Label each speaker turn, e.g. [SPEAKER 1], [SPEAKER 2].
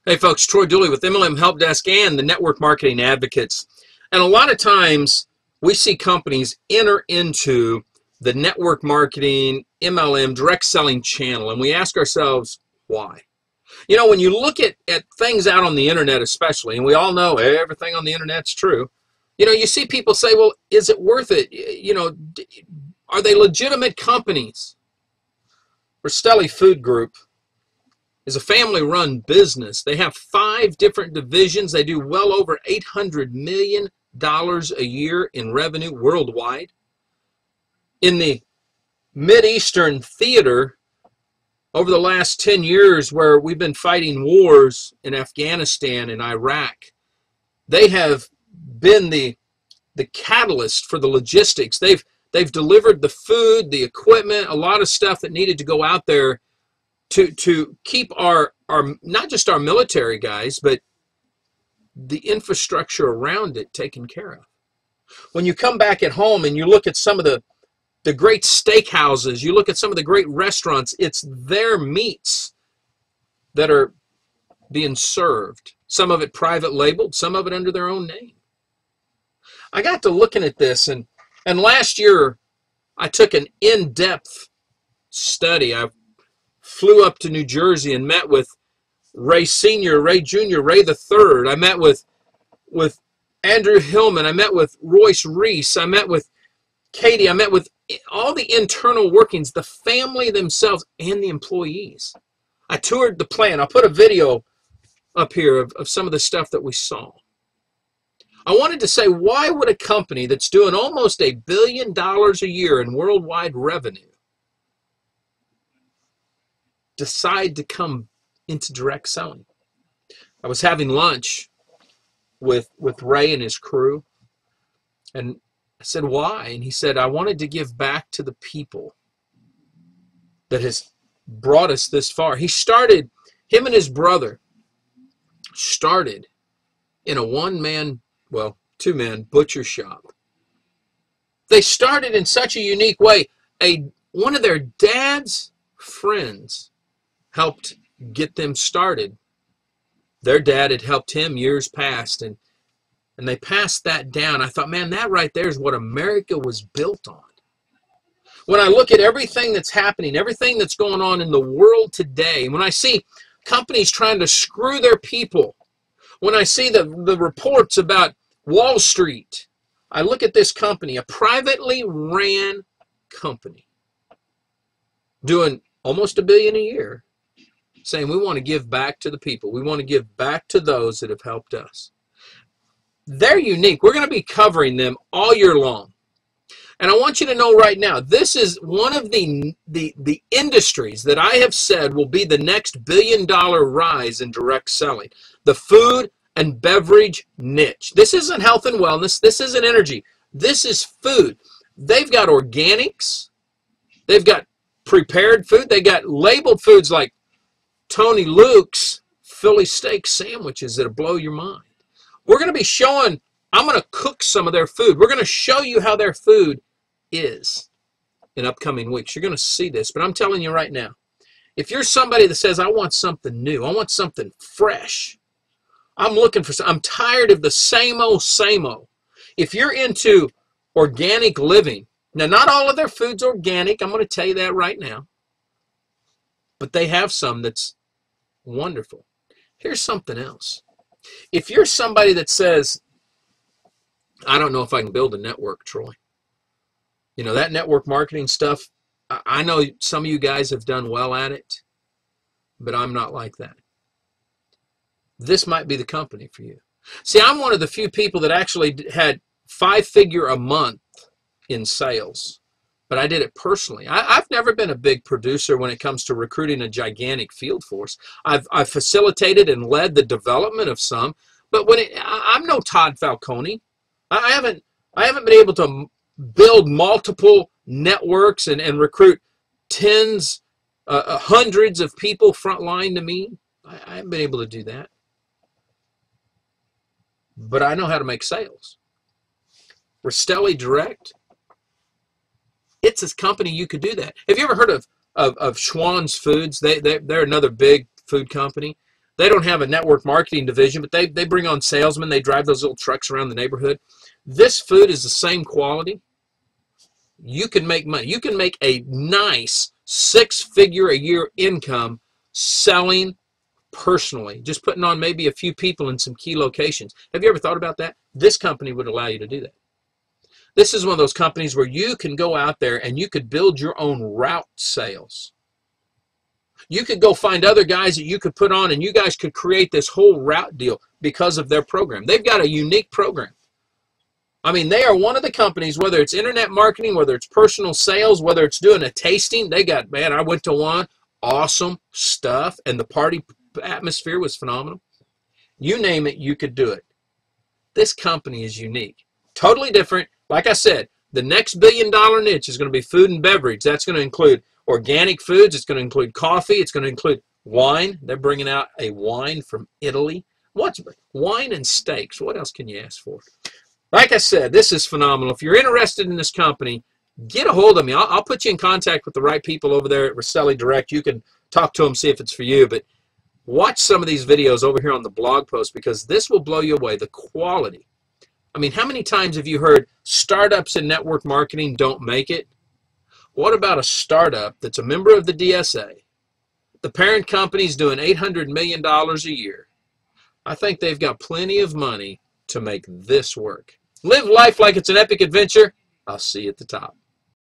[SPEAKER 1] Hey folks, Troy Dooley with MLM Help Desk and the Network Marketing Advocates. And a lot of times we see companies enter into the network marketing, MLM, direct selling channel, and we ask ourselves, why? You know, when you look at things out on the internet especially, and we all know everything on the internet's true, you know, you see people say, well, is it worth it? You know, are they legitimate companies? Rastelli Food Group is a family-run business. They have 5 different divisions. They do well over $800 million a year in revenue worldwide. In the Mideastern theater, over the last 10 years where we've been fighting wars in Afghanistan and Iraq, they have been the catalyst for the logistics. They've delivered the food, the equipment, a lot of stuff that needed to go out there to keep our not just our military guys, but the infrastructure around it taken care of. When you come back at home and you look at some of the great steakhouses, you look at some of the great restaurants, it's their meats that are being served. Some of it private labeled, some of it under their own name. I got to looking at this, and last year I took an in-depth study. I flew up to New Jersey and met with Ray Sr., Ray Jr., Ray the Third. I met with Andrew Hillman. I met with Royce Reese. I met with Katie. I met with all the internal workings, the family themselves, and the employees. I toured the plant. I'll put a video up here of some of the stuff that we saw. I wanted to say, why would a company that's doing almost $1 billion a year in worldwide revenue decide to come into direct selling? I was having lunch with Ray and his crew, and I said, why? And he said, I wanted to give back to the people that has brought us this far. He started, him and his brother started in a one-man, well, two-man butcher shop. They started in such a unique way. One of their dad's friends helped get them started. Their dad had helped him years past, and they passed that down. I thought, man, that right there is what America was built on. When I look at everything that's happening, everything that's going on in the world today, when I see companies trying to screw their people, when I see the reports about Wall Street, I look at this company, a privately ran company, doing almost $1 billion a year, saying we want to give back to the people. We want to give back to those that have helped us. They're unique. We're going to be covering them all year long. And I want you to know right now, this is one of the industries that I have said will be the next $1 billion rise in direct selling. The food and beverage niche. This isn't health and wellness. This isn't energy. This is food. They've got organics. They've got prepared food. They got labeled foods like Tony Luke's Philly steak sandwiches that'll blow your mind. We're going to be showing, I'm going to cook some of their food. We're going to show you how their food is in upcoming weeks. You're going to see this, but I'm telling you right now, if you're somebody that says, I want something new, I want something fresh, I'm looking for something, I'm tired of the same old, same old. If you're into organic living, now not all of their food's organic, I'm going to tell you that right now, but they have some that's wonderful. Here's something else. If you're somebody that says, I don't know if I can build a network, Troy. You know, that network marketing stuff, I know some of you guys have done well at it, but I'm not like that. This might be the company for you. See, I'm one of the few people that actually had 5-figure a month in sales, but I did it personally. I've never been a big producer when it comes to recruiting a gigantic field force. I've facilitated and led the development of some, but I'm no Todd Falcone. I haven't been able to build multiple networks and recruit tens, hundreds of people frontline to me. I haven't been able to do that. But I know how to make sales. Rastelli Direct, it's a company you could do that. Have you ever heard of Schwann's Foods? They're another big food company. They don't have a network marketing division, but they bring on salesmen. They drive those little trucks around the neighborhood. This food is the same quality. You can make money. You can make a nice 6-figure-a-year income selling personally, just putting on maybe a few people in some key locations. Have you ever thought about that? This company would allow you to do that. This is one of those companies where you can go out there and you could build your own route sales. You could go find other guys that you could put on, and you guys could create this whole route deal because of their program. They've got a unique program. I mean, they are one of the companies, whether it's internet marketing, whether it's personal sales, whether it's doing a tasting. They got, man, I went to one, awesome stuff, and the party atmosphere was phenomenal. You name it, you could do it. This company is unique. Totally different. Like I said, the next billion-dollar niche is going to be food and beverage. That's going to include organic foods. It's going to include coffee. It's going to include wine. They're bringing out a wine from Italy. What's wine and steaks? What else can you ask for? Like I said, this is phenomenal. If you're interested in this company, get a hold of me. I'll put you in contact with the right people over there at Rastelli Direct. You can talk to them, see if it's for you. But watch some of these videos over here on the blog post, because this will blow you away. The quality. I mean, how many times have you heard startups in network marketing don't make it? What about a startup that's a member of the DSA? The parent company's doing $800 million a year. I think they've got plenty of money to make this work. Live life like it's an epic adventure. I'll see you at the top.